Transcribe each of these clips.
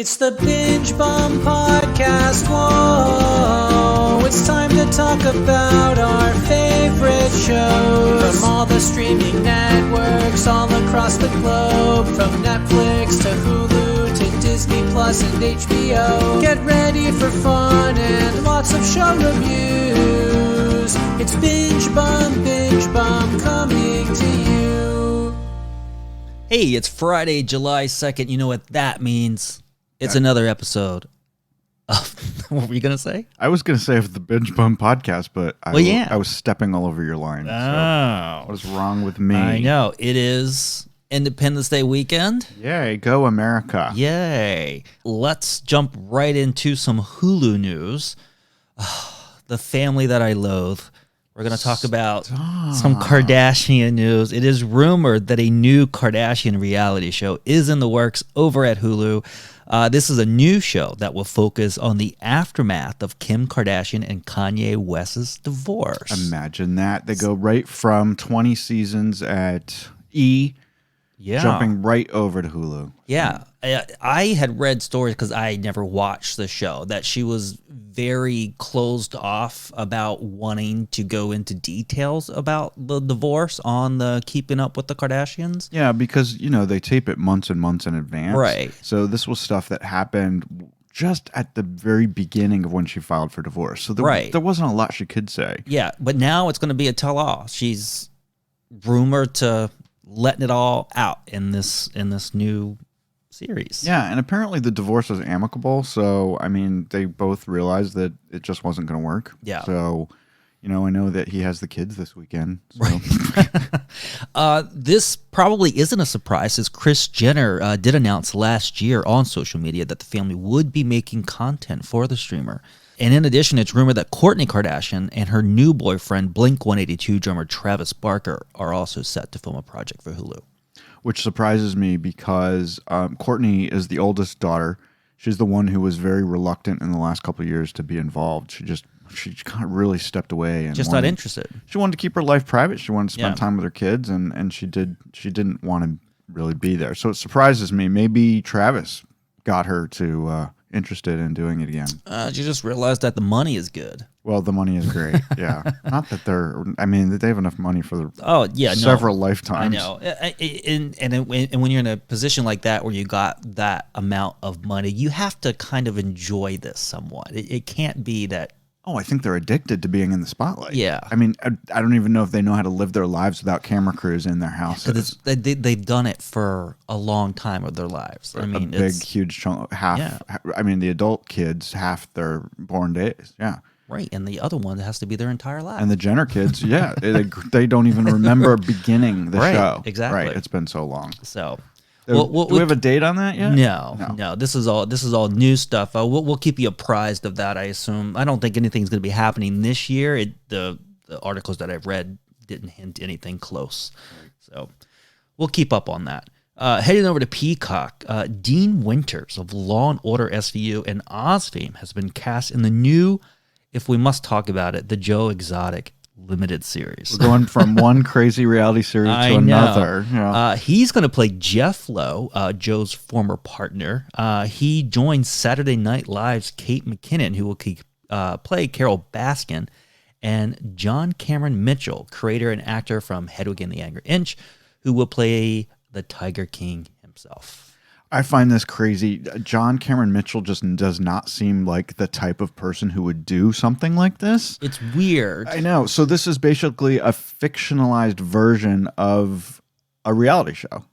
It's the Binge Bum Podcast. Whoa, it's time to talk about our favorite shows from all the streaming networks all across the globe, from Netflix to Hulu to Disney Plus and HBO. Get ready for fun and lots of show reviews. It's Binge Bum coming to you. Hey, it's Friday, July 2nd. You know what that means. It's another episode of, what were you going to say? I was going to say of the Binge Bum Podcast, but I was stepping all over your line. Oh. So what is wrong with me? I know. It is Independence Day weekend. Yay, go America. Yay. Let's jump right into some Hulu news. The family that I loathe. We're going to talk about some Kardashian news. It is rumored that a new Kardashian reality show is in the works over at Hulu. This is a new show that will focus on the aftermath of Kim Kardashian and Kanye West's divorce. Imagine that. They go right from 20 seasons at E, jumping right over to Hulu. Yeah. I had read stories, because I never watched the show, that she was very closed off about wanting to go into details about the divorce on the Keeping Up with the Kardashians. Yeah, because, they tape it months and months in advance. Right. So this was stuff that happened just at the very beginning of when she filed for divorce. So there wasn't a lot she could say. Yeah, but now it's going to be a tell-all. She's rumored to letting it all out in this new series. Yeah, and apparently the divorce was amicable, so they both realized that it just wasn't going to work. Yeah. So, I know that he has the kids this weekend. So. Right. This probably isn't a surprise, as Kris Jenner did announce last year on social media that the family would be making content for the streamer. And in addition, it's rumored that Kourtney Kardashian and her new boyfriend, Blink-182 drummer Travis Barker, are also set to film a project for Hulu. Which surprises me because Kourtney is the oldest daughter. She's the one who was very reluctant in the last couple of years to be involved. She kind of really stepped away and not interested. She wanted to keep her life private. She wanted to spend time with her kids, and she didn't want to really be there. So it surprises me. Maybe Travis got her to interested in doing it again. She just realized that the money is good. Well, the money is great. Yeah, not that they have enough money for several lifetimes. I know. And when you're in a position like that where you got that amount of money, you have to kind of enjoy this somewhat. It can't be that. Oh, I think they're addicted to being in the spotlight. Yeah. I don't even know if they know how to live their lives without camera crews in their houses. They've done it for a long time of their lives. Big, huge chunk, half. Yeah. The adult kids, half their born days. Yeah. Right, and the other one has to be their entire life. And the Jenner kids, they don't even remember beginning the show. Exactly. Right, it's been so long. So, do we have a date on that yet? No. This is all new stuff. We'll keep you apprised of that. I assume. I don't think anything's going to be happening this year. The articles that I've read didn't hint anything close. So, we'll keep up on that. Heading over to Peacock, Dean Winters of Law & Order SVU and Oz fame has been cast in the new, if we must talk about it, the Joe Exotic limited series. We're going from one crazy reality series to another. Yeah. He's going to play Jeff Lowe, Joe's former partner. He joins Saturday Night Live's Kate McKinnon, who will play Carol Baskin, and John Cameron Mitchell, creator and actor from Hedwig and the Angry Inch, who will play the Tiger King himself. I find this crazy. John Cameron Mitchell just does not seem like the type of person who would do something like this. It's weird. I know. So this is basically a fictionalized version of a reality show,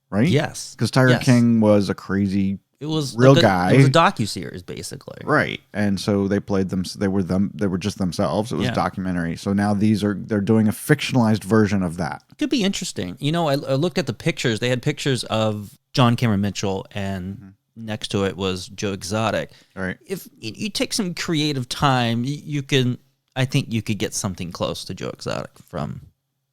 right? Yes. Because Tiger King was a crazy real guy. It was a docuseries, basically. Right. And so they played them. They were just themselves. It was a documentary. So now they're doing a fictionalized version of that. It could be interesting. I looked at the pictures. They had pictures of John Cameron Mitchell, and next to it was Joe Exotic. All right. If you take some creative time, I think you could get something close to Joe Exotic from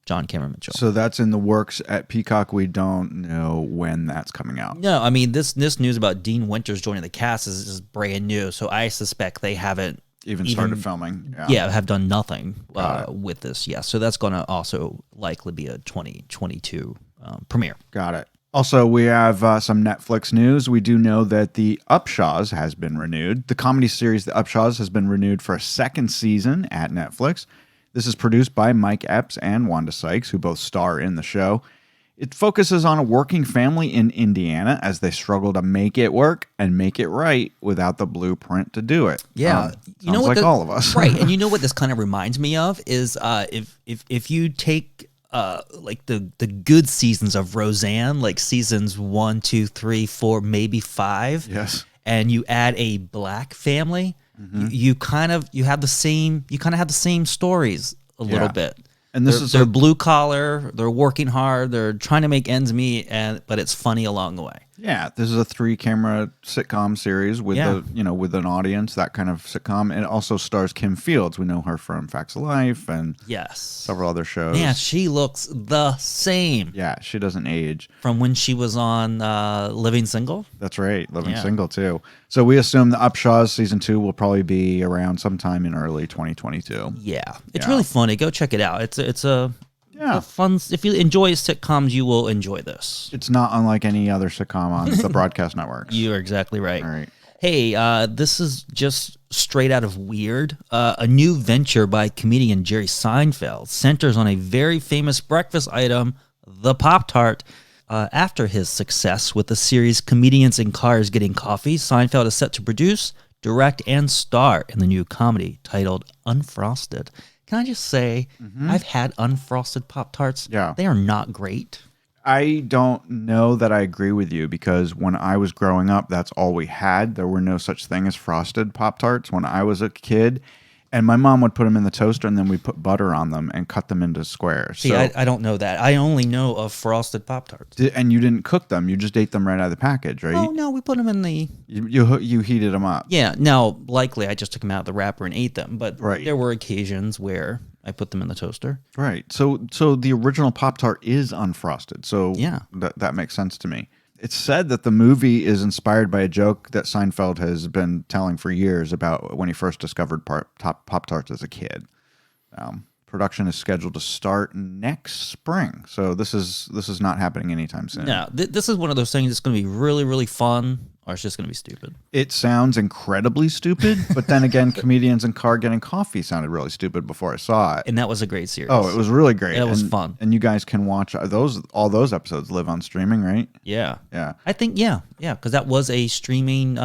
John Cameron Mitchell. So that's in the works at Peacock. We don't know when that's coming out. No, this news about Dean Winters joining the cast is brand new. So I suspect they haven't even started filming. Have done nothing with this. Yeah, so that's going to also likely be a 2022 premiere. Got it. Also, we have some Netflix news. We do know that the Upshaws has been renewed. The comedy series The Upshaws has been renewed for a second season at Netflix. This is produced by Mike Epps and Wanda Sykes, who both star in the show. It focuses on a working family in Indiana as they struggle to make it work and make it right without the blueprint to do it. Yeah, you know what, like all of us, right? And you know what this kind of reminds me of is if you take like the good seasons of Roseanne, like seasons 1, 2, 3, 4, maybe 5. Yes. And you add a black family, you kind of have the same stories a little bit. And they're blue collar, they're working hard, they're trying to make ends meet, but it's funny along the way. Yeah, this is a 3-camera sitcom series with with an audience, that kind of sitcom. And it also stars Kim Fields. We know her from Facts of Life and several other shows. Yeah, she looks the same. Yeah, she doesn't age. From when she was on Living Single. That's right, Living Single too. So we assume the Upshaws season 2 will probably be around sometime in early 2022. Yeah, it's really funny. Go check it out. It's a fun. If you enjoy sitcoms, you will enjoy this. It's not unlike any other sitcom on the broadcast networks. You are exactly right. All right. Hey, this is just straight out of Weird. A new venture by comedian Jerry Seinfeld centers on a very famous breakfast item, the Pop Tart. After his success with the series Comedians in Cars Getting Coffee, Seinfeld is set to produce, direct, and star in the new comedy titled Unfrosted. Can I just say, I've had unfrosted Pop-Tarts. Yeah. They are not great. I don't know that I agree with you because when I was growing up, that's all we had. There were no such thing as frosted Pop-Tarts when I was a kid. And my mom would put them in the toaster and then we put butter on them and cut them into squares. See, I don't know that. I only know of frosted Pop-Tarts. And you didn't cook them. You just ate them right out of the package, right? Oh, no, we put them in the... You heated them up. Yeah, now, likely I just took them out of the wrapper and ate them. But there were occasions where I put them in the toaster. Right. So the original Pop-Tart is unfrosted. So that makes sense to me. It's said that the movie is inspired by a joke that Seinfeld has been telling for years about when he first discovered Pop-Tarts as a kid. Production is scheduled to start next spring. So this is not happening anytime soon. No, this is one of those things that's going to be really, really fun, or it's just going to be stupid. It sounds incredibly stupid, but then again, Comedians in Car Getting Coffee sounded really stupid before I saw it. And that was a great series. Oh, it was really great. It was fun. And you guys can watch all those episodes live on streaming, right? Yeah. Yeah. I think, because that was a streaming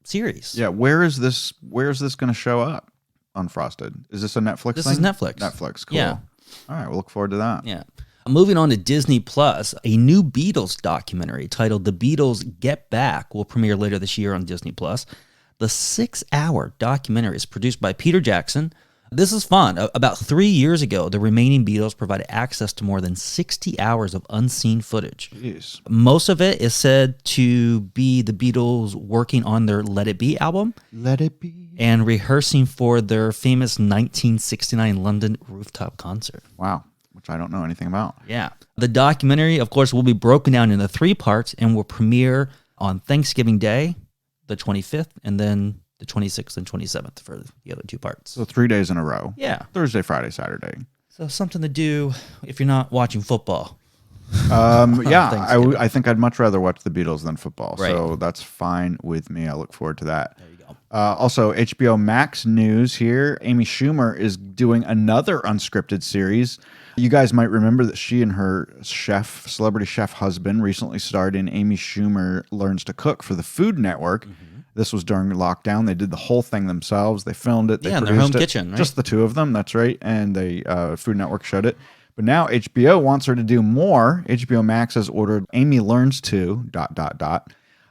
series. Yeah. Where is this going to show up? Unfrosted. Is this a Netflix thing? This is Netflix. Netflix, cool. Yeah. All right, we'll look forward to that. Yeah. Moving on to Disney Plus, a new Beatles documentary titled The Beatles Get Back will premiere later this year on Disney Plus. The 6-hour documentary is produced by Peter Jackson. This is fun. About 3 years ago, the remaining Beatles provided access to more than 60 hours of unseen footage. Jeez. Most of it is said to be the Beatles working on their Let It Be album. Let It Be. And rehearsing for their famous 1969 London rooftop concert. Wow. Which I don't know anything about. Yeah. The documentary, of course, will be broken down into 3 parts and will premiere on Thanksgiving Day, the 25th, and then the 26th and 27th for the other 2 parts. So 3 days in a row. Yeah. Thursday, Friday, Saturday. So something to do if you're not watching football. Yeah, I think I'd much rather watch the Beatles than football. Right. So that's fine with me. I look forward to that. There you go. Also, HBO Max news here. Amy Schumer is doing another unscripted series. You guys might remember that she and her celebrity chef husband recently starred in Amy Schumer Learns to Cook for the Food Network. This was during lockdown. They did the whole thing themselves. They filmed it. They in their produced home it. kitchen, right? Just the 2 of them. That's right. And the Food Network showed it. But now HBO wants her to do more. HBO Max has ordered Amy Learns to ...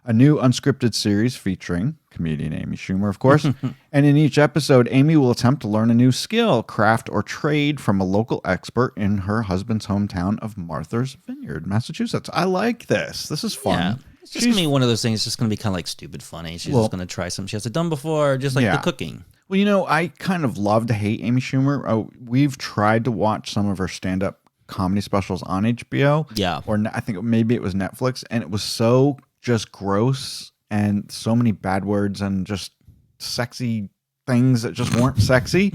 a new unscripted series featuring comedian Amy Schumer, of course. And in each episode, Amy will attempt to learn a new skill, craft, or trade from a local expert in her husband's hometown of Martha's Vineyard, Massachusetts. I like this. This is fun. Yeah. It's just going to be one of those things. It's just going to be kind of like stupid funny. She's just going to try something she hasn't done before, just like the cooking. Well, I kind of love to hate Amy Schumer. We've tried to watch some of her stand-up comedy specials on HBO. Yeah. Or I think maybe it was Netflix. And it was so just gross and so many bad words and just sexy things that just weren't sexy.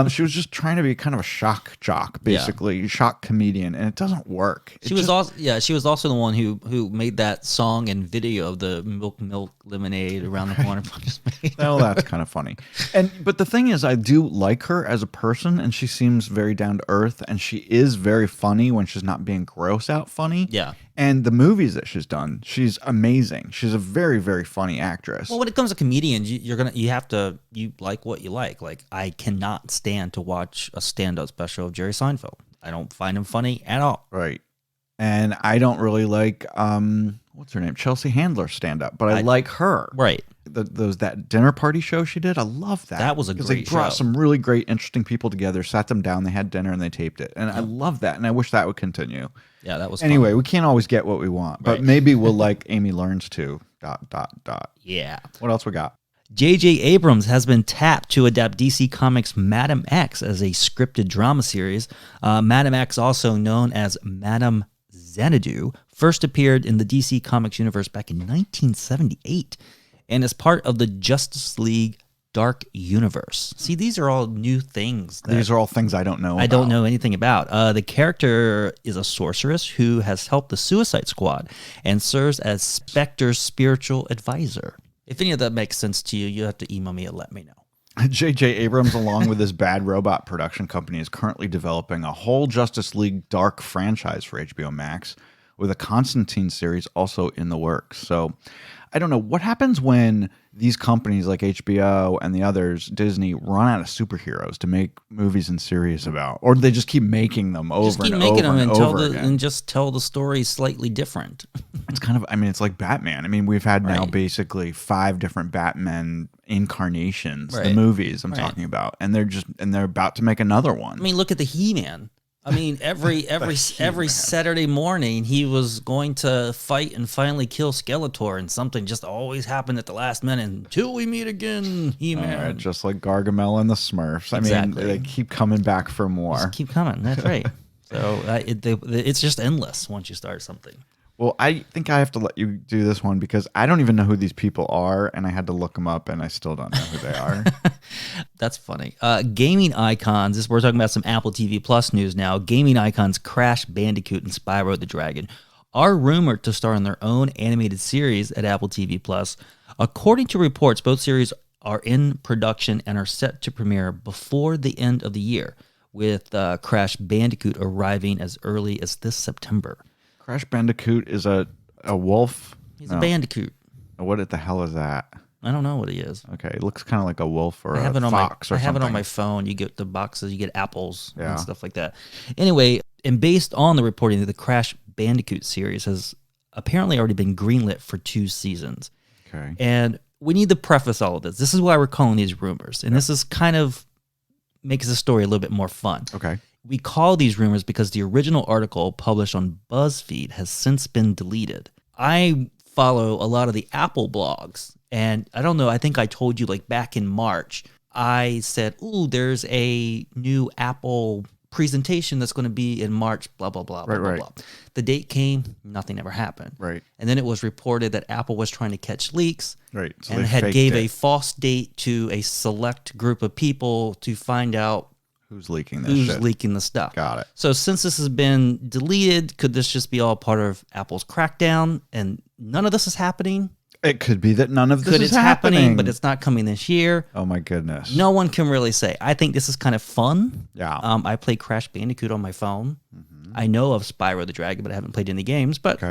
She was just trying to be kind of a shock jock, basically, shock comedian, and it doesn't work. She was also the one who made that song and video of the milk lemonade around the corner. Oh, that's kind of funny. But the thing is, I do like her as a person, and she seems very down to earth, and she is very funny when she's not being gross out funny. Yeah. And the movies that she's done, she's amazing. She's a very, very funny actress. Well, when it comes to comedians, you like what you like. Like, I cannot stand to watch a stand-up special of Jerry Seinfeld. I don't find him funny at all. Right. And I don't really like what's her name? Chelsea Handler stand-up, but I like her. Right. That dinner party show she did, I love that. That was a great show. They brought some really great, interesting people together, sat them down, they had dinner, and they taped it. And I love that, and I wish that would continue. Yeah, that was Anyway, fun. we can't always get what we want, but maybe we'll like Amy Learns to ... Yeah. What else we got? J.J. Abrams has been tapped to adapt DC Comics' Madam X as a scripted drama series. Madam X, also known as Madame Xanadu, first appeared in the DC Comics universe back in 1978 and is part of the Justice League Dark Universe. See, these are all new things. These are all things I don't know I don't know anything about. The character is a sorceress who has helped the Suicide Squad and serves as Spectre's spiritual advisor. If any of that makes sense to you, you have to email me and let me know. J.J. Abrams, along with his Bad Robot production company, is currently developing a whole Justice League Dark franchise for HBO Max, with a Constantine series also in the works. So I don't know what happens when these companies like HBO and the others, Disney, run out of superheroes to make movies and series about, or do they just keep making them over and over and over again? And just tell the story slightly different. It's kind of, I mean, it's like Batman. I mean, we've had now basically 5 different Batman incarnations, the movies I'm talking about, and they're about to make another one. I mean, look at the He-Man. I mean, every Saturday morning he was going to fight and finally kill Skeletor, and something just always happened at the last minute. Until we meet again, He-Man. Just like Gargamel and the Smurfs. Exactly. I mean, they keep coming back for more. Just keep coming. That's right. So it's just endless once you start something. Well, I think I have to let you do this one because I don't even know who these people are, and I had to look them up, and I still don't know who they are. That's funny. Gaming icons. We're talking about some Apple TV Plus news now. Gaming icons Crash Bandicoot and Spyro the Dragon are rumored to star in their own animated series at Apple TV Plus. According to reports, both series are in production and are set to premiere before the end of the year, with Crash Bandicoot arriving as early as this September. Crash Bandicoot is a wolf. He's a bandicoot. What the hell is that? I don't know what he is. Okay, it looks kind of like a wolf or a fox or something. I have it on my phone. You get the boxes, you get apples and stuff like that. Anyway, and based on the reporting, the Crash Bandicoot series has apparently already been greenlit for 2 seasons. Okay. And we need to preface all of this. This is why we're calling these rumors. And this is kind of makes the story a little bit more fun. Okay. We call these rumors because the original article published on BuzzFeed has since been deleted. I follow a lot of the Apple blogs, and I don't know, I think I told you like back in March, I said, ooh, there's a new Apple presentation that's going to be in March, blah, blah, blah, blah, blah, blah. The date came, nothing ever happened. Right. And then it was reported that Apple was trying to catch leaks. Right. So and had gave a false date to a select group of people to find out who's leaking this shit. Leaking the stuff. Got it. So since this has been deleted, could this just be all part of Apple's crackdown and none of this is happening? It could be that none of this is happening, but it's not coming this year. Oh my goodness. No one can really say. I think this is kind of fun. Yeah. I play Crash Bandicoot on my phone. Mm-hmm. I know of Spyro the Dragon, but I haven't played any games. But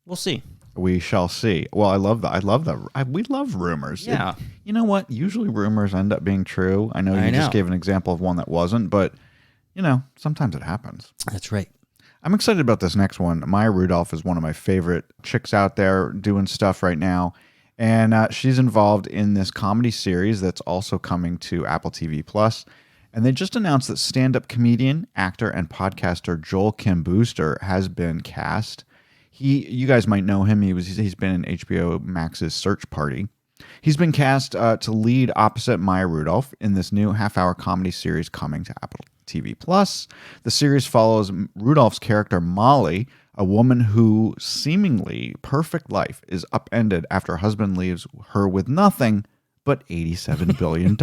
we'll see. We shall see. Well, I love that. We love rumors. Yeah. You know what? Usually rumors end up being true. I know you just gave an example of one that wasn't, but sometimes it happens. That's right. I'm excited about this next one. Maya Rudolph is one of my favorite chicks out there doing stuff right now. And she's involved in this comedy series that's also coming to Apple TV Plus. And they just announced that stand-up comedian, actor, and podcaster Joel Kim Booster has been cast. You guys might know him. He's been in HBO Max's Search Party. He's been cast to lead opposite Maya Rudolph in this new half-hour comedy series coming to Apple TV Plus. The series follows Rudolph's character Molly, a woman whose seemingly perfect life is upended after her husband leaves her with nothing but $87 billion.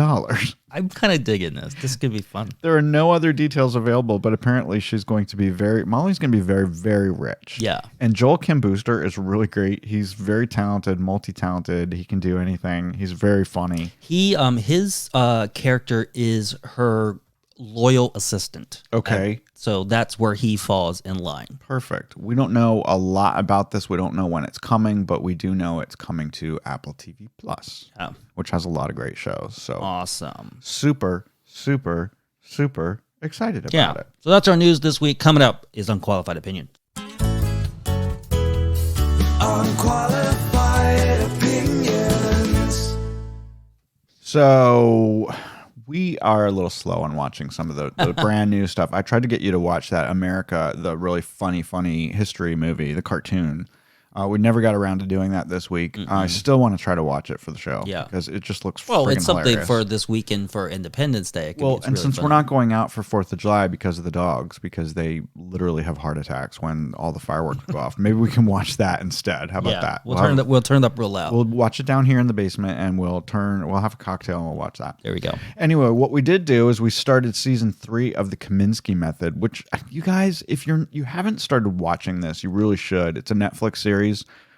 I'm kind of digging this. This could be fun. There are no other details available, but apparently Molly's going to be very, very rich. Yeah. And Joel Kim Booster is really great. He's very talented, multi-talented. He can do anything. He's very funny. His character is her loyal assistant. Okay. So that's where he falls in line. Perfect. We don't know a lot about this. We don't know when it's coming, but we do know it's coming to Apple TV Plus, which has a lot of great shows. So awesome. Super, super, super excited about it. So that's our news this week. Coming up is Unqualified Opinions. Unqualified opinions. So we are a little slow on watching some of the brand new stuff. I tried to get you to watch that America, the really funny history movie, the cartoon. We never got around to doing that this week. I still want to try to watch it for the show. Yeah. Because it just looks it's something hilarious. for this weekend for Independence Day. Since we're not going out for 4th of July because of the dogs, because they literally have heart attacks when all the fireworks go off, maybe we can watch that instead. How about that? We'll turn it up real loud. We'll watch it down here in the basement, and we'll have a cocktail and we'll watch that. There we go. Anyway, what we did do is we started season 3 of the Kaminsky Method, which you guys, if you haven't started watching this, you really should. It's a Netflix series.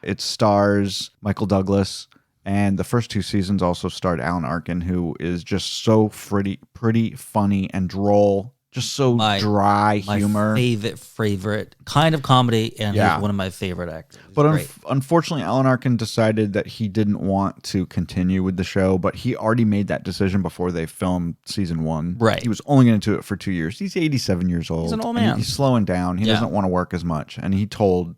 It stars Michael Douglas, and the first 2 seasons also starred Alan Arkin, who is just so pretty funny and droll. Just so dry humor. My favorite kind of comedy, and he's one of my favorite actors. But unfortunately, Alan Arkin decided that he didn't want to continue with the show, but he already made that decision before they filmed season 1. Right. He was only going to do it for 2 years. He's 87 years old. He's an old man. He's slowing down. He doesn't want to work as much. And he told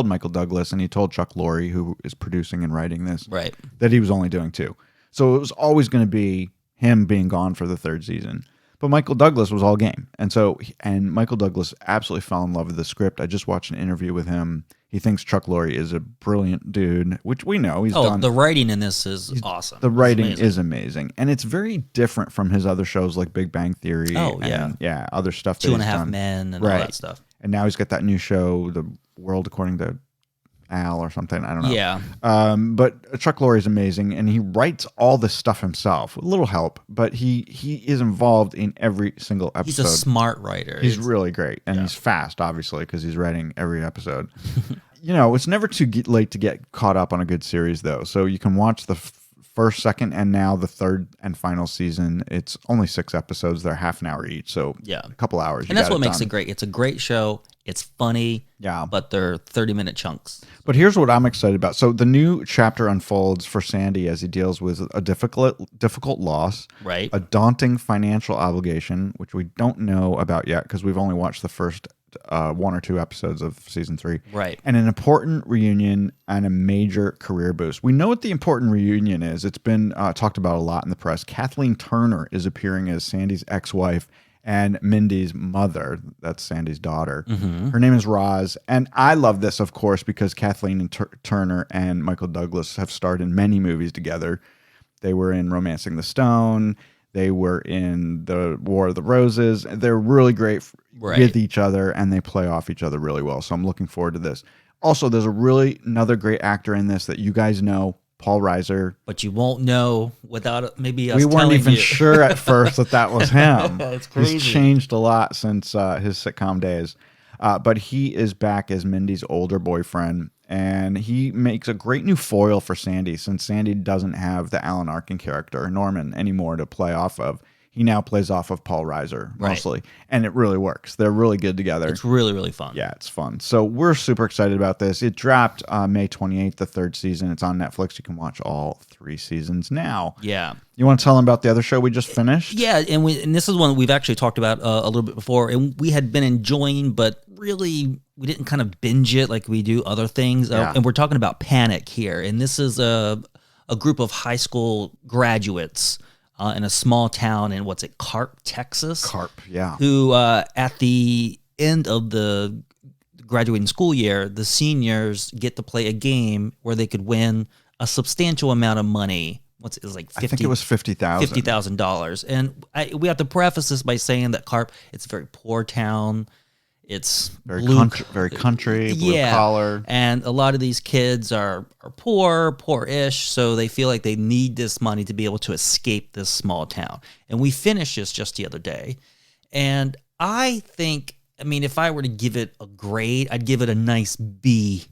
Michael Douglas and he told Chuck Lorre, who is producing and writing this, that he was only doing 2. So it was always going to be him being gone for the 3rd season. But Michael Douglas was all game. And Michael Douglas absolutely fell in love with the script. I just watched an interview with him. He thinks Chuck Lorre is a brilliant dude, which we know he's done. The writing in this is awesome. The writing is amazing. And it's very different from his other shows like Big Bang Theory. Other stuff that 2.5 Men and all that stuff. And now he's got that new show, The World According to Al or something. I don't know. Yeah. But Chuck Lorre is amazing, and he writes all this stuff himself with a little help, but he is involved in every single episode. He's a smart writer. He's really great, and he's fast, obviously, because he's writing every episode. It's never too late to get caught up on a good series, though. So you can watch the first, second, and now the 3rd and final season. It's only 6 episodes. They're half an hour each, so a couple hours. And that's what makes it great. It's a great show. It's funny, but they're 30-minute chunks. But here's what I'm excited about. So the new chapter unfolds for Sandy as he deals with a difficult loss, a daunting financial obligation, which we don't know about yet because we've only watched the first 1 or 2 episodes of season 3. Right. And an important reunion and a major career boost. We know what the important reunion is. It's been talked about a lot in the press. Kathleen Turner is appearing as Sandy's ex-wife and Mindy's mother. That's Sandy's daughter. Mm-hmm. Her name is Roz. And I love this, of course, because Kathleen and Turner and Michael Douglas have starred in many movies together. They were in Romancing the Stone. They were in the War of the Roses. They're really great with each other, and they play off each other really well. So I'm looking forward to this. Also, there's another great actor in this that you guys know, Paul Reiser. But you won't know without maybe us We weren't telling even you. sure at first that was him. It's crazy. He's changed a lot since his sitcom days. But he is back as Mindy's older boyfriend, and he makes a great new foil for Sandy since Sandy doesn't have the Alan Arkin character, Norman, anymore to play off of. He now plays off of Paul Reiser mostly, and it really works. They're really good together. It's really, really fun. Yeah, it's fun. So we're super excited about this. It dropped May 28th, the 3rd season. It's on Netflix. You can watch all 3 seasons now. Yeah. You want to tell them about the other show we just finished? Yeah, and this is one we've actually talked about a little bit before, and we had been enjoying, but really we didn't kind of binge it like we do other things. And we're talking about Panic here, and this is a group of high school graduates in a small town in Carp, Texas. Carp, yeah. Who at the end of the graduating school year, the seniors get to play a game where they could win a substantial amount of money. I think it was $50,000. $50,000. And we have to preface this by saying that Carp, it's a very poor town. It's Very blue- country, very country, blue collar. And a lot of these kids are poor-ish, so they feel like they need this money to be able to escape this small town. And we finished this just the other day. And I think, I mean, if I were to give it a grade, I'd give it a nice B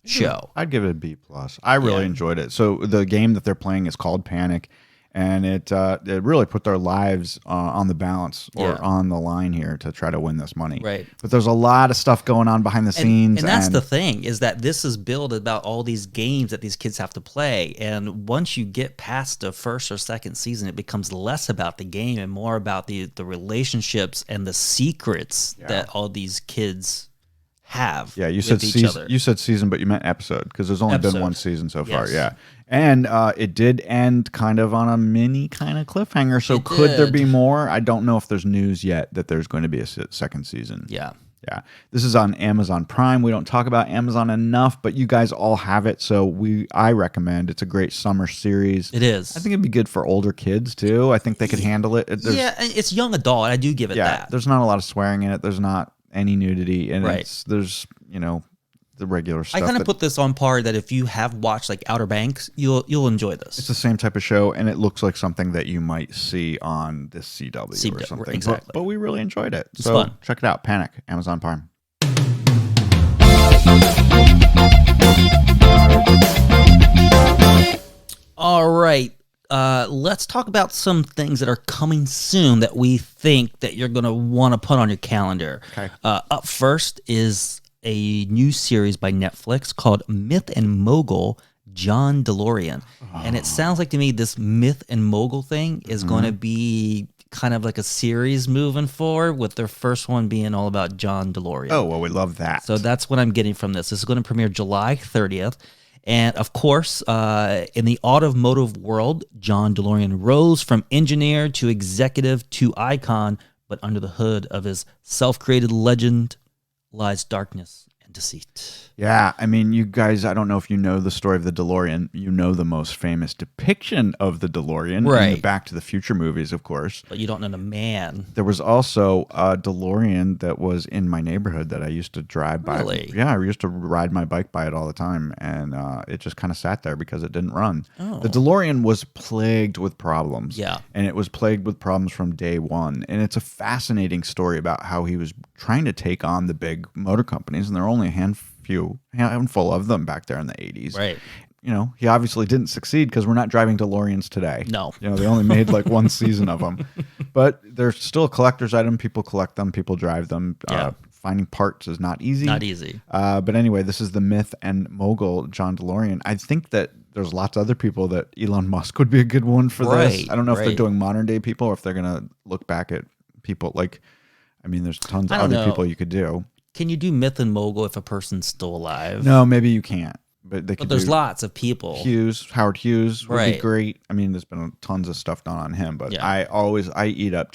show. I'd give it a B+. I really enjoyed it. So the game that they're playing is called Panic, and it really put their lives on the balance or on the line here to try to win this money. Right. But there's a lot of stuff going on behind the scenes. And that's the thing, is that this is built about all these games that these kids have to play. And once you get past the first or second season, it becomes less about the game and more about the relationships and the secrets that all these kids have. Yeah, you with said each season. other. You said season, but you meant episode because there's only been Episode. one season so far. Yes. Yeah, and it did end kind of on a mini kind of cliffhanger. So It could there did. be more? I don't know if there's news yet that there's going to be a second season. Yeah. Yeah, this is on Amazon Prime. We don't talk about Amazon enough, but you guys all have it, so I recommend. It's a great summer series. It is. I think it'd be good for older kids too. I think they could handle it. Yeah, it's young adult. I do give it that. There's not a lot of swearing in it. There's not any nudity, and Right. there's the regular stuff. I kind of that- put this on par that if you have watched like Outer Banks, you'll enjoy this. It's the same type of show, and it looks like something that you might see on this CW, or something. exactly. But we really enjoyed it. It's So fun. check it out. Panic, Amazon Prime. All right. Let's talk about some things that are coming soon that we think that you're going to want to put on your calendar. Okay. Up first is a new series by Netflix called Myth and Mogul, John DeLorean. And it sounds like to me this Myth and Mogul thing is going to be kind of like a series moving forward, with their first one being all about John DeLorean. Oh, well, we love that. So that's what I'm getting from this. This is going to premiere July 30th. And of course, in the automotive world, John DeLorean rose from engineer to executive to icon, but under the hood of his self-created legend lies darkness and deceit. Yeah, I mean, you guys, I don't know if you know the story of the DeLorean. You know the most famous depiction of the DeLorean in the Right. Back to the Future movies, of course. But you don't know the man. There was also a DeLorean that was in my neighborhood that I used to drive by. Really? Yeah, I used to ride my bike by it all the time, and it just kind of sat there because it didn't run. Oh. The DeLorean was plagued with problems. Yeah. And it was plagued with problems from day one. And it's a fascinating story about how he was trying to take on the big motor companies, and there are only a handful of them back there in the 80s. Right. You know, he obviously didn't succeed because we're not driving DeLoreans today. No. You know, they only made like one season of them. But they're still a collector's item. People collect them. People drive them. Yeah. Finding parts is not easy. Not easy. But anyway, this is the Myth and Mogul, John DeLorean. I think that there's lots of other people that Elon Musk would be a good one for Right, this. I don't know if they're right. doing modern day people or if they're going to look back at people like, I mean, there's tons of I don't other know. people you could do. Can you do Myth and Mogul if a person's still alive? No, maybe you can't. But they could But there's do lots of people. Howard Hughes would be Right. great. I mean, there's been tons of stuff done on him, but Yeah. I eat up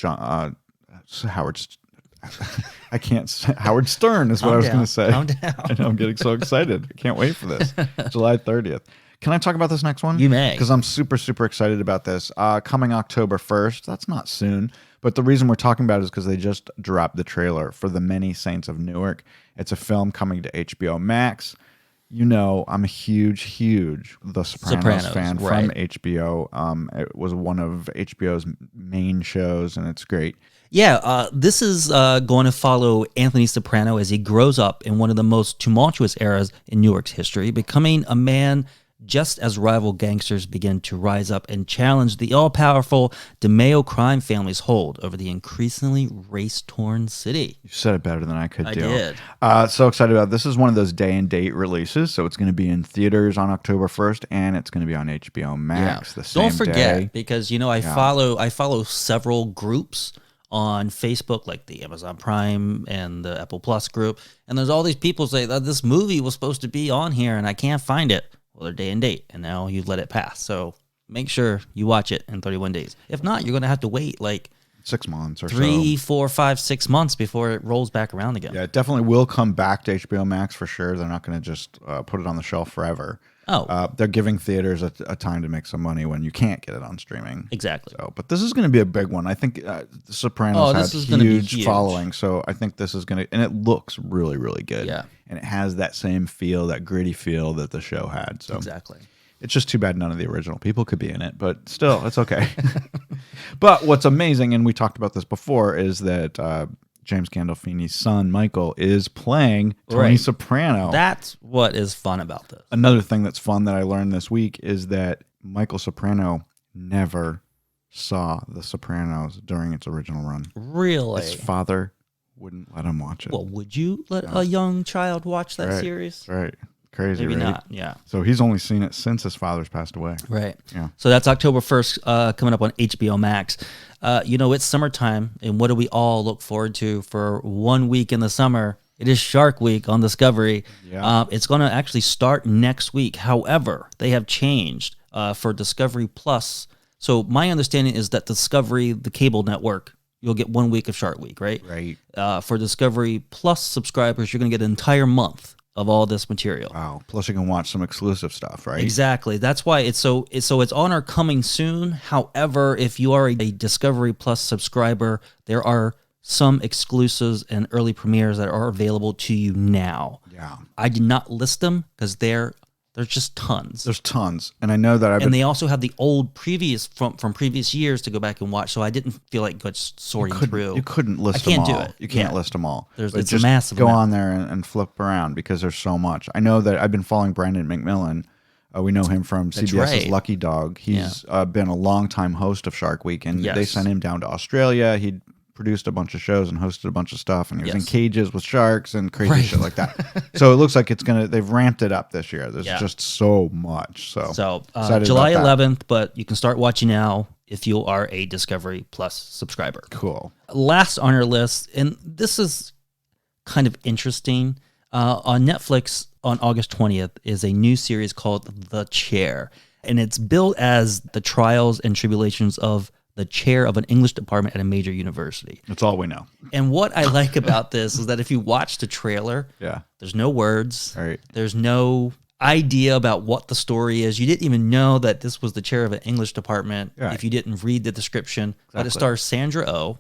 Howard Stern is what I was going to say. Calm down. I know, I'm getting so excited. I can't wait for this. July 30th. Can I talk about this next one? You may. Because I'm super, super excited about this. Coming October 1st. That's not soon. But the reason we're talking about it is because they just dropped the trailer for The Many Saints of Newark. It's a film coming to HBO Max. You know, I'm a huge The Sopranos fan right. from HBO. It was one of HBO's main shows, and it's great. Yeah, this is going to follow Anthony Soprano as he grows up in one of the most tumultuous eras in Newark's history, becoming a man just as rival gangsters begin to rise up and challenge the all-powerful DeMeo crime family's hold over the increasingly race-torn city. You said it better than I could I do. did. So excited about it. This is one of those day and date releases, so it's going to be in theaters on October 1st, and it's going to be on HBO Max the same Don't forget, day. because you know I follow several groups on Facebook, like the Amazon Prime and the Apple Plus group, and there's all these people say that this movie was supposed to be on here and I can't find it. Well, they're day and date, and now you've let it pass. So make sure you watch it in 31 days. If not, you're going to have to wait like 6 months or 3, so. 4, 5, 6 months before it rolls back around again. Yeah, it definitely will come back to HBO Max for sure. They're not going to just put it on the shelf forever. They're giving theaters a time to make some money when you can't get it on streaming. Exactly. So, but this is going to be a big one. I think The Sopranos this has is gonna be huge huge. following, so I think this is going to, and it looks really, really good. Yeah. And it has that same feel, that gritty feel that the show had. So Exactly. it's just too bad none of the original people could be in it, but still, it's okay. But what's amazing, and we talked about this before, is that James Gandolfini's son, Michael, is playing Tony Right. Soprano. That's what is fun about this. Another thing that's fun that I learned this week is that Michael Soprano never saw The Sopranos during its original run. Really? His father wouldn't let him watch it. Well, would you let a young child watch that Right. series? Right. Crazy, Maybe right? not. Yeah. So he's only seen it since his father's passed away. Right. Yeah. So that's October 1st, coming up on HBO Max. It's summertime, and what do we all look forward to for 1 week in the summer? It is Shark Week on Discovery. Yeah. It's going to actually start next week. However, they have changed for Discovery Plus. So my understanding is that Discovery, the cable network, you'll get 1 week of Shark Week, right? Right. For Discovery Plus subscribers, you're going to get an entire month of all this material. Wow. Plus you can watch some exclusive stuff, right? Exactly. That's why it's on our coming soon. However, if you are a Discovery Plus subscriber, there are some exclusives and early premieres that are available to you now. Yeah. I did not list them because there's just tons. There's tons. And I know that And they also have the old previous from previous years to go back and watch. So I didn't feel like sorting through. You couldn't list I can't them do all. it. You can't Yeah. list them all. It's But a just massive go amount. on there and flip around because there's so much. I know that I've been following Brandon McMillan. We know him from CBS's right. Lucky Dog. He's been a longtime host of Shark Week, and they Yes. sent him down to Australia. He'd produced a bunch of shows and hosted a bunch of stuff, and he was in Yes. cages with sharks and crazy Right. shit like that. So it looks like they've ramped it up this year. There's Yeah. just so much. So excited July about that. 11th, but you can start watching now if you are a Discovery Plus subscriber. Cool. Last on our list, and this is kind of interesting. On Netflix on August 20th is a new series called The Chair, and it's billed as the trials and tribulations of the chair of an English department at a major university. That's all we know. And what I like about this is that if you watch the trailer, Yeah. there's no words. Right. There's no idea about what the story is. You didn't even know that this was the chair of an English department Right. if you didn't read the description. But it Exactly. stars Sandra Oh.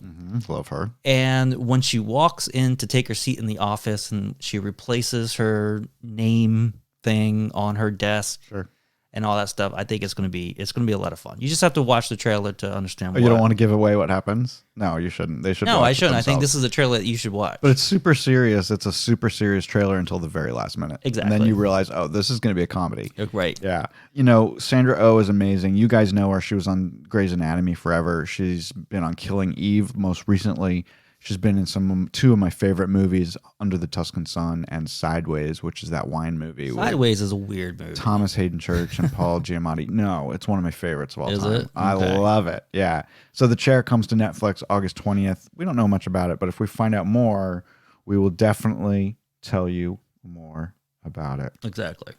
Love her. And when she walks in to take her seat in the office and she replaces her name thing on her desk Sure. and all that stuff, I think it's going to be a lot of fun. You just have to watch the trailer to understand Oh, you don't want to give away what happens? No, you shouldn't. They should. No, watch I it shouldn't. I think themselves. this is a trailer that you should watch. But it's super serious. It's a super serious trailer until the very last minute. And Exactly. then you realize, oh, this is going to be a comedy. Right. Yeah. Sandra Oh is amazing. You guys know her. She was on Grey's Anatomy forever. She's been on Killing Eve most recently. She's been in two of my favorite movies, Under the Tuscan Sun and Sideways, which is that wine movie. with Sideways is a weird movie. Thomas Hayden Church and Paul Giamatti. No, it's one of my favorites of all Is time. it? I Okay. love it. Yeah. So The Chair comes to Netflix August 20th. We don't know much about it, but if we find out more, we will definitely tell you more about it. Exactly.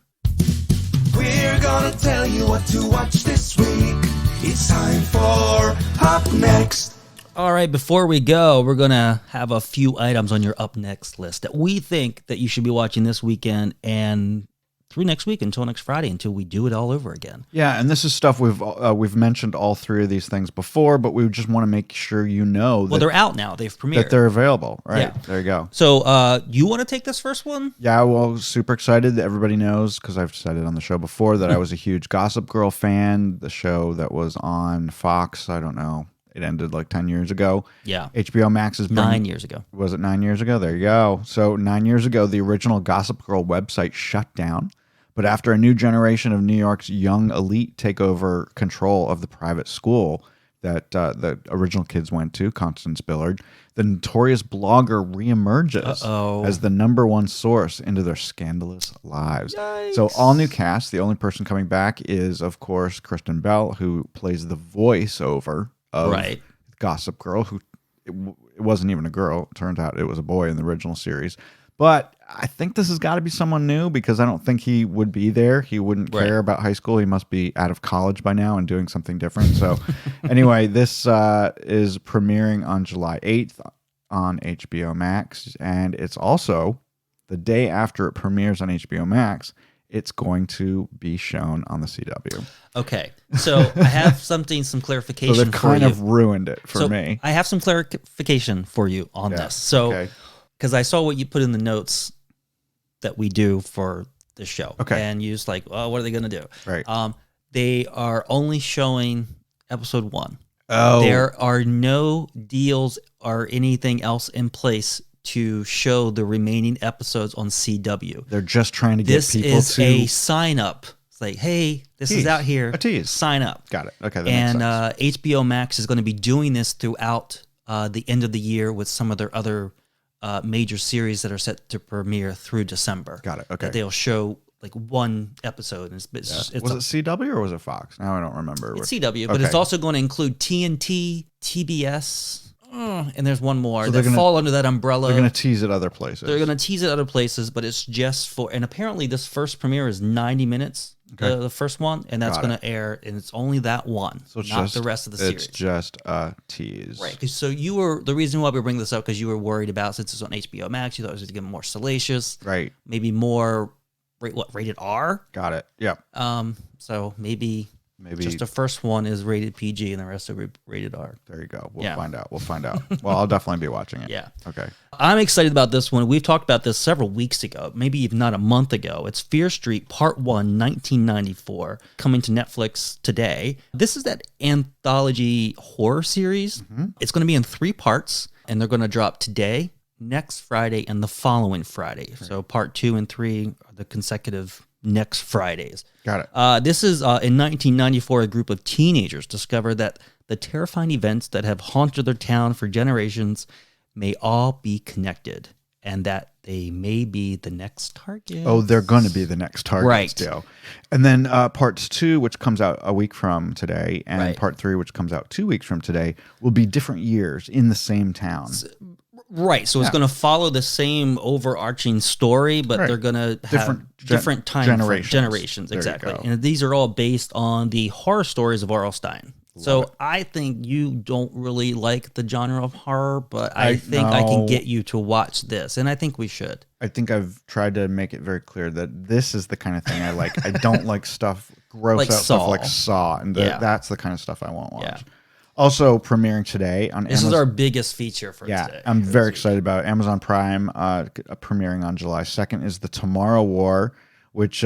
We're gonna tell you what to watch this week. It's time for Up Next. All right, before we go, we're going to have a few items on your up next list that we think that you should be watching this weekend and through next week until next Friday until we do it all over again. Yeah, and this is stuff we've mentioned all three of these things before, but we just want to make sure you know Well, that, they're out now. They've premiered. that they're available. Right. Yeah. There you go. So you want to take this first one? Yeah, well, super excited that everybody knows, because I've said it on the show before, that I was a huge Gossip Girl fan. The show that was on Fox, I don't know, it ended like 10 years ago. Yeah. HBO Max is 9 years ago. Was it 9 years ago? There you go. So 9 years ago, the original Gossip Girl website shut down. But after a new generation of New York's young elite take over control of the private school that the original kids went to, Constance Billard, the notorious blogger reemerges as the #1 source into their scandalous lives. Yikes. So all new cast. The only person coming back is, of course, Kristen Bell, who plays the voiceover of Right. Gossip Girl, who it wasn't even a girl. It turned out it was a boy in the original series. But I think this has got to be someone new, because I don't think he would be there. He wouldn't Right. care about high school. He must be out of college by now and doing something different. So anyway, this is premiering on July 8th on HBO Max. And it's also the day after it premieres on HBO Max. it's going to be shown on the CW. Okay, so I have some clarification So they've for kind you. of ruined it for me. I have some clarification for you on this. So, because I saw what you put in the notes that we do for the show. Okay. And you was like, well, what are they going to do? Right. They are only showing episode 1. Oh. There are no deals or anything else in place to show the remaining episodes on CW. They're just trying to get This people is to a sign up. It's like, hey, this Tease. is out here. A tease. Sign up. Got it. Okay, that And makes sense. HBO Max is going to be doing this throughout the end of the year with some of their other major series that are set to premiere through December. Got it. Okay. That they'll show like one episode. And it's Was it a- CW or was it Fox? Now I don't remember. it's CW, but it's also going to include TNT, TBS, and there's one more So that they're gonna- fall under that umbrella. They're going to tease it other places. They're going to tease it other places, but it's just for. And apparently, this first premiere is 90 minutes. Okay. The first one, and that's Got going to air, and it's only that one, So it's not just, the rest of the series. It's just a tease. Right. 'Cause So you were the reason why we bring this up because you were worried about since it's on HBO Max, you thought it was going to get more salacious, Right. maybe more rated R. Got it. Yep. So maybe just the first one is rated PG and the rest are rated R. There you go. Yeah. Find out. We'll find out. Well, I'll definitely be watching it. Yeah. Okay. I'm excited about this one. We've talked about this several weeks ago, maybe even not a month ago. It's Fear Street Part 1, 1994, coming to Netflix today. This is that anthology horror series. It's going to be in 3 parts, and they're going to drop today, next Friday, and the following Friday. So Part 2 and 3 are the consecutive next Fridays. Got it. This is in 1994, a group of teenagers discover that the terrifying events that have haunted their town for generations may all be connected, and that they may be the next target. Oh, they're going to be the next target Right. still. And then parts 2, which comes out a week from today, and Right. part 3, which comes out 2 weeks from today, will be different years in the same town. Right, so it's going to follow the same overarching story, but Right. they're going to have different time generations. There you Exactly, go. and these are all based on the horror stories of R.L. Stein. So I think you don't really like the genre of horror, but I think I can no. get you to watch this, and I think we should. I think I've tried to make it very clear that this is the kind of thing I like. I don't like stuff, gross Like out stuff Saw. like Saw, and Yeah. that's the kind of stuff I won't watch. Yeah. Also premiering today on This Amazon. is our biggest feature for today. I'm very excited about it. Amazon Prime premiering on July 2nd is The Tomorrow War, which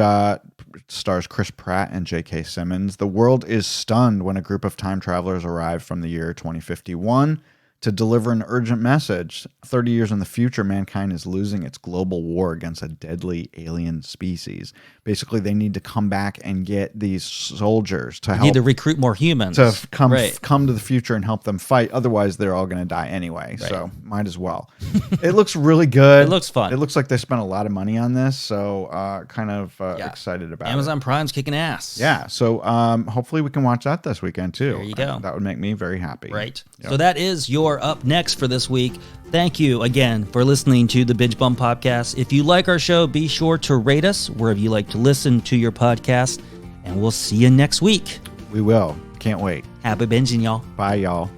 stars Chris Pratt and J.K. Simmons. The world is stunned when a group of time travelers arrive from the year 2051 to deliver an urgent message. 30 years in the future, mankind is losing its global war against a deadly alien species. Basically, they need to come back and get these soldiers to help Need to recruit more humans to come Right. come to the future and help them fight. Otherwise, they're all going to die anyway. So might as well. It looks really good. It looks fun. It looks like they spent a lot of money on this. So kind of Yeah. excited about Amazon Prime's kicking ass. it. Yeah. So hopefully we can watch that this weekend too. There you go. That would make me very happy. Right. Yep. So that is your Up Next for this week. Thank you again for listening to the Binge Bum Podcast. If you like our show, be sure to rate us wherever you like to listen to your podcast. And we'll see you next week. We will. Can't wait. Happy binging, y'all. Bye, y'all.